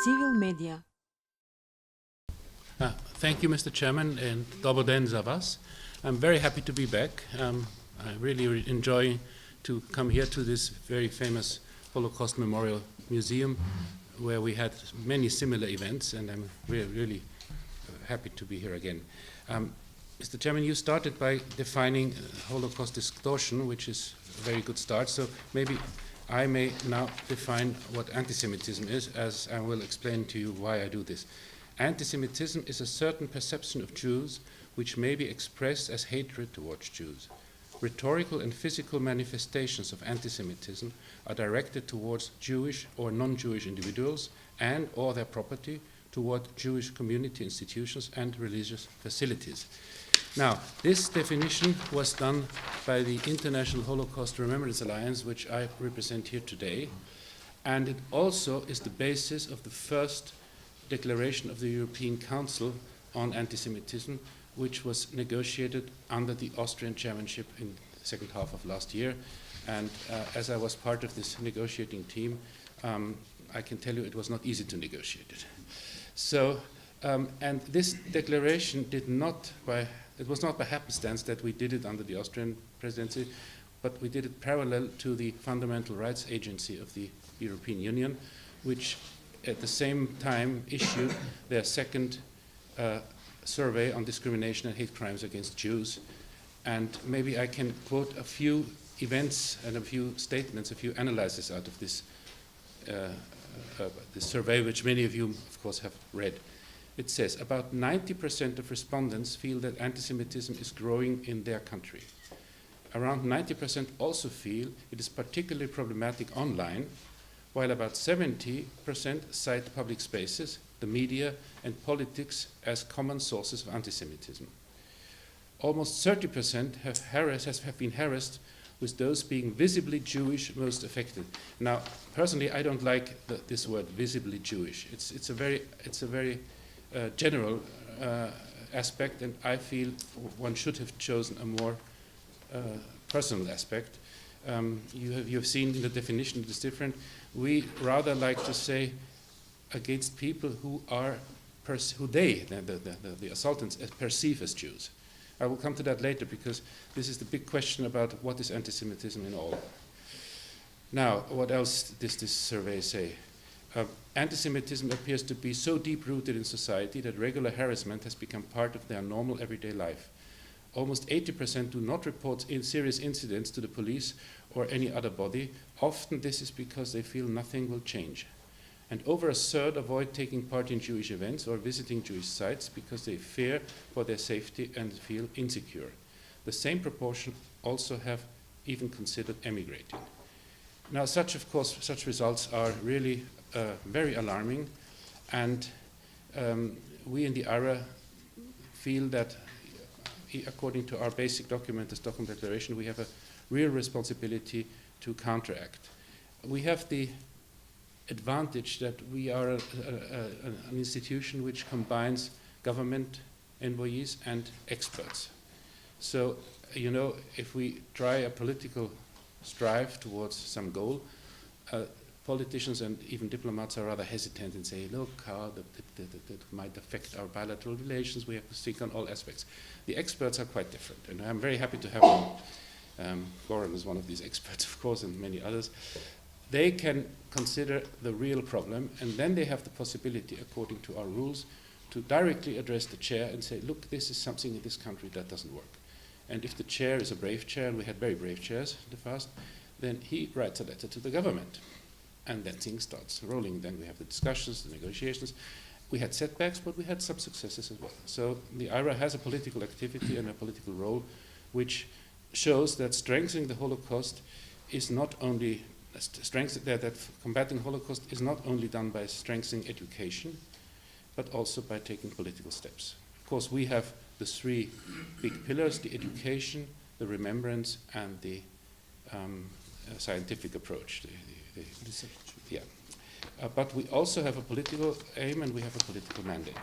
Civil Media. Thank you, Mr. Chairman, and dobro den za vas. I'm very happy to be back. I really enjoy to come here to this very famous Holocaust Memorial Museum, where we had many similar events, and I'm really happy to be here again. Mr. Chairman, you started by defining Holocaust distortion, which is a very good start, so maybe I may now define what anti-Semitism is, as I will explain to you why I do this. Anti-Semitism is a certain perception of Jews which may be expressed as hatred towards Jews. Rhetorical and physical manifestations of anti-Semitism are directed towards Jewish or non-Jewish individuals and or their property, toward Jewish community institutions and religious facilities. Now, this definition was done by the International Holocaust Remembrance Alliance, which I represent here today, and it also is the basis of the first declaration of the European Council on anti-Semitism, which was negotiated under the Austrian chairmanship in the second half of last year. And as I was part of this negotiating team, I can tell you it was not easy to negotiate it. So, and this declaration it was not by happenstance that we did it under the Austrian presidency, but we did it parallel to the Fundamental Rights Agency of the European Union, which at the same time issued their second survey on discrimination and hate crimes against Jews. And maybe I can quote a few events and a few statements, a few analyses out of this survey, which many of you, of course, have read. It says about 90% of respondents feel that anti-Semitism is growing in their country. Around 90% also feel it is particularly problematic online, while about 70% cite public spaces, the media, and politics as common sources of anti-Semitism. Almost 30% have been harassed, with those being visibly Jewish most affected. Now, personally, I don't like this word, visibly Jewish. It's a very general aspect, and I feel one should have chosen a more personal aspect. You have seen in the definition it is different. We rather like to say against people who are the assailants perceive as Jews. I will come to that later, because this is the big question about what is anti-Semitism in all. Now, what else does this survey say? Anti-Semitism appears to be so deep-rooted in society that regular harassment has become part of their normal everyday life. Almost 80% do not report serious incidents to the police or any other body. Often this is because they feel nothing will change. And over a third avoid taking part in Jewish events or visiting Jewish sites because they fear for their safety and feel insecure. The same proportion also have even considered emigrating. Now, such results are really very alarming, and we in the IRA feel that, according to our basic document, the Stockholm Declaration, we have a real responsibility to counteract. We have the advantage that we are an institution which combines government envoyees and experts. So, you know, if we try a political strive towards some goal, politicians and even diplomats are rather hesitant and say, look, how that might affect our bilateral relations. We have to think on all aspects. The experts are quite different, and I'm very happy to have them. Goran is one of these experts, of course, and many others. They can consider the real problem, and then they have the possibility, according to our rules, to directly address the chair and say, look, this is something in this country that doesn't work. And if the chair is a brave chair, and we had very brave chairs in the past, then he writes a letter to the government. And then things starts rolling. Then we have the discussions, the negotiations. We had setbacks, but we had some successes as well. So the IRA has a political activity and a political role, which shows that strengthening the Holocaust is not only that combating Holocaust is not only done by strengthening education, but also by taking political steps. Of course, we have the three big pillars: the education, the remembrance, and the scientific approach. But we also have a political aim, and we have a political mandate.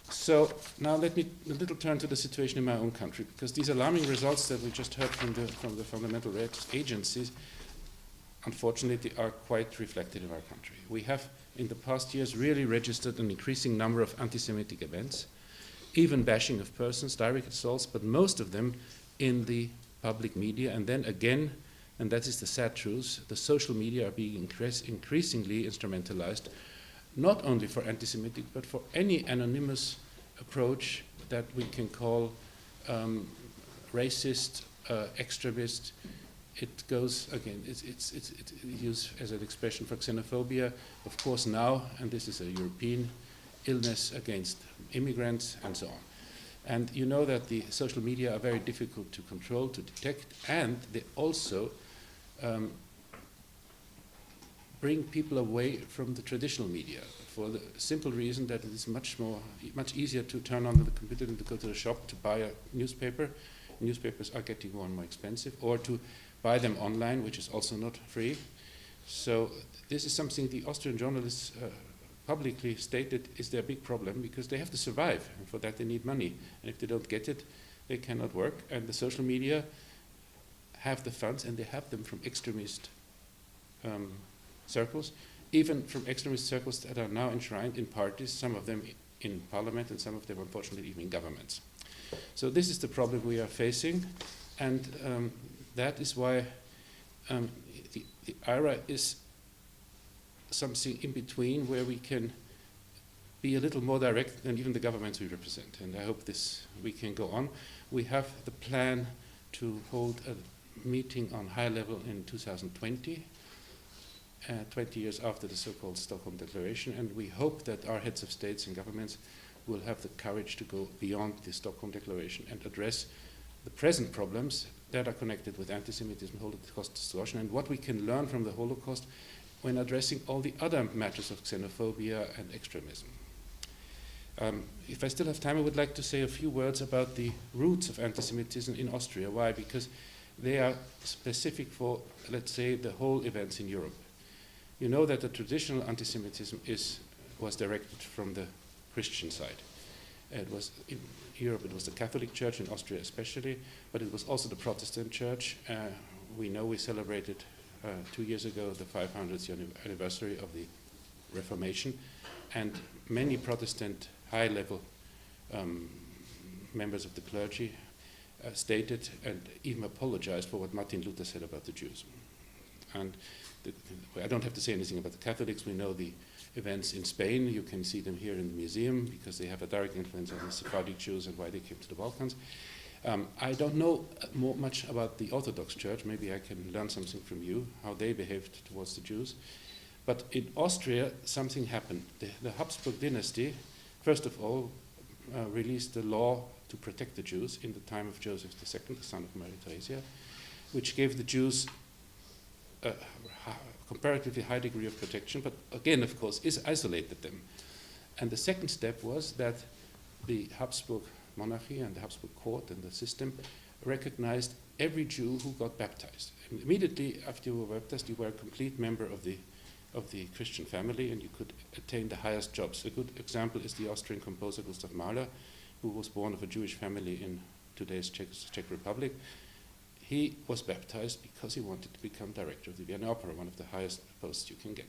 So now let me a little turn to the situation in my own country, because these alarming results that we just heard from the Fundamental Rights Agencies unfortunately, are quite reflected in our country. We have, in the past years, really registered an increasing number of anti-Semitic events, even bashing of persons, direct assaults, but most of them in the public media. And then again, and that is the sad truth, the social media are being increasingly instrumentalized, not only for anti-Semitic, but for any anonymous approach that we can call racist, extremist. It goes, again, it's used as an expression for xenophobia, of course now, and this is a European illness against immigrants and so on. And you know that the social media are very difficult to control, to detect, and they also bring people away from the traditional media for the simple reason that it is much easier to turn on the computer than to go to the shop to buy a newspaper. Newspapers are getting more and more expensive, or to buy them online, which is also not free. So this is something the Austrian journalists publicly stated is their big problem, because they have to survive, and for that they need money. And if they don't get it, they cannot work. And the social media have the funds, and they have them from extremist circles, even from extremist circles that are now enshrined in parties, some of them in parliament, and some of them, unfortunately, even in governments. So this is the problem we are facing, and that is why the IRA is something in between, where we can be a little more direct than even the governments we represent. And I hope we can go on. We have the plan to hold a meeting on high level in 2020, 20 years after the so-called Stockholm Declaration, and we hope that our heads of states and governments will have the courage to go beyond the Stockholm Declaration and address the present problems that are connected with anti-Semitism, Holocaust distortion, and what we can learn from the Holocaust when addressing all the other matters of xenophobia and extremism. If I still have time, I would like to say a few words about the roots of anti-Semitism in Austria. Why? Because they are specific for, let's say, the whole events in Europe. You know that the traditional anti-Semitism was directed from the Christian side. It was in Europe, it was the Catholic Church, in Austria especially, but it was also the Protestant Church. We know we celebrated 2 years ago the 500th anniversary of the Reformation, and many Protestant high-level members of the clergy stated and even apologized for what Martin Luther said about the Jews. And I don't have to say anything about the Catholics. We know the events in Spain. You can see them here in the museum, because they have a direct influence on the Sephardic Jews and why they came to the Balkans. I don't know much about the Orthodox Church. Maybe I can learn something from you, how they behaved towards the Jews. But in Austria, something happened. The Habsburg dynasty, first of all, released the law to protect the Jews in the time of Joseph II, the son of Mary Theresia, which gave the Jews a comparatively high degree of protection, but again, of course, isolated them. And the second step was that the Habsburg monarchy and the Habsburg court and the system recognized every Jew who got baptized. And immediately after you were baptized, you were a complete member of the Christian family, and you could attain the highest jobs. A good example is the Austrian composer Gustav Mahler, who was born of a Jewish family in today's Czech Republic. He was baptized because he wanted to become director of the Vienna Opera, one of the highest posts you can get.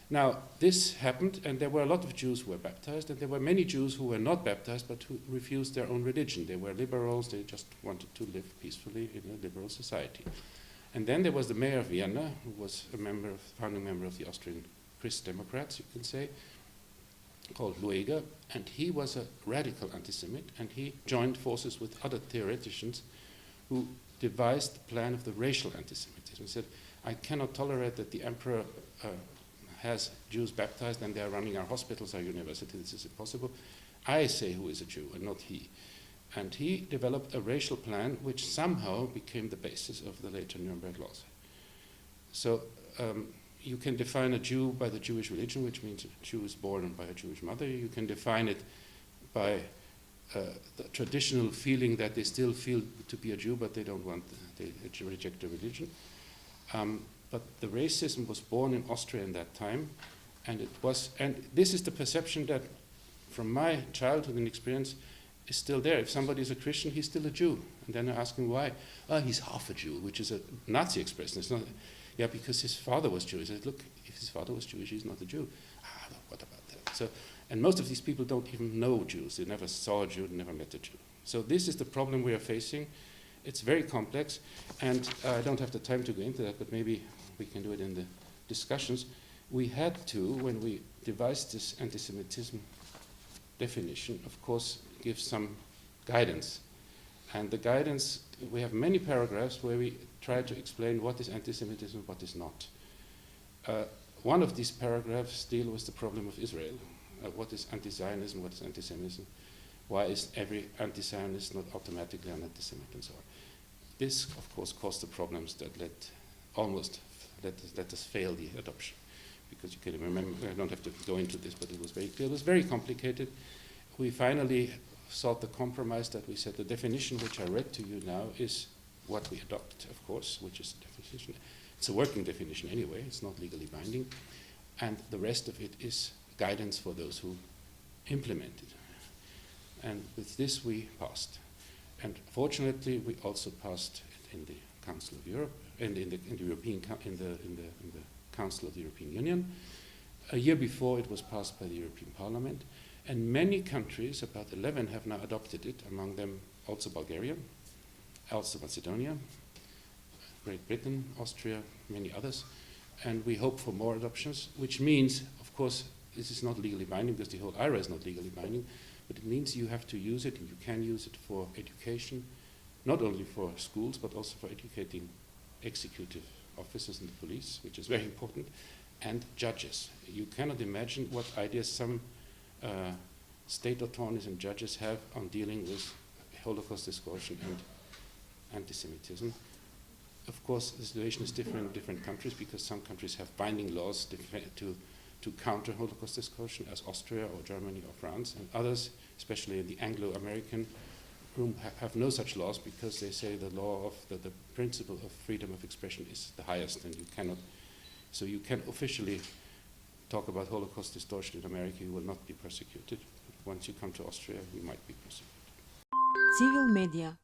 Now, this happened, and there were a lot of Jews who were baptized, and there were many Jews who were not baptized, but who refused their own religion. They were liberals. They just wanted to live peacefully in a liberal society. And then there was the mayor of Vienna, who was a founding member of the Austrian Christ Democrats, you can say, called Lueger, and he was a radical anti-Semite, and he joined forces with other theoreticians who devised the plan of the racial anti-Semitism. He said, I cannot tolerate that the emperor has Jews baptized and they are running our hospitals, our universities. This is impossible. I say who is a Jew and not he. And he developed a racial plan which somehow became the basis of the later Nuremberg laws. So you can define a Jew by the Jewish religion, which means a Jew is born by a Jewish mother. You can define it by the traditional feeling that they still feel to be a Jew, but they don't want, they reject the religion. But the racism was born in Austria in that time, and this is the perception that, from my childhood and experience, is still there. If somebody is a Christian, he's still a Jew. And then I ask him why. Oh, he's half a Jew, which is a Nazi expression. It's not, yeah, because his father was Jewish. I said, look, if his father was Jewish, he's not a Jew. Ah, what about that? So, and most of these people don't even know Jews. They never saw a Jew, they never met a Jew. So this is the problem we are facing. It's very complex, and I don't have the time to go into that, but maybe we can do it in the discussions. We had to, when we devised this anti-Semitism definition, of course, give some guidance. And the guidance, we have many paragraphs where we try to explain what is anti-Semitism, what is not. One of these paragraphs deal with the problem of Israel. What is anti-Zionism, what is anti-Semitism? Why is every anti-Zionist not automatically an anti-Semite and so on? This, of course, caused the problems that let us fail the adoption. Because you can remember, I don't have to go into this, but it was very clear. It was very complicated. We finally sought the compromise that we said the definition which I read to you now is what we adopt, of course, which is the definition. It's a working definition anyway, it's not legally binding. And the rest of it is guidance for those who implement it. And with this we passed. And fortunately, we also passed it in the Council of Europe, and in the Council of the European Union. A year before, it was passed by the European Parliament. And many countries, about 11, have now adopted it, among them also Bulgaria, also Macedonia, Great Britain, Austria, many others. And we hope for more adoptions, which means, of course, this is not legally binding because the whole IRA is not legally binding, but it means you have to use it, and you can use it for education, not only for schools, but also for educating executive officers in the police, which is very important, and judges. You cannot imagine what ideas some state attorneys and judges have on dealing with Holocaust discussion and anti-Semitism. Of course, the situation is different in different countries because some countries have binding laws to counter Holocaust discussion, as Austria or Germany or France, and others, especially in the Anglo-American room, have no such laws because they say the law of the principle of freedom of expression is the highest, and you cannot. So you can officially talk about Holocaust distortion in America, you will not be persecuted. But once you come to Austria, you might be persecuted. Civil Media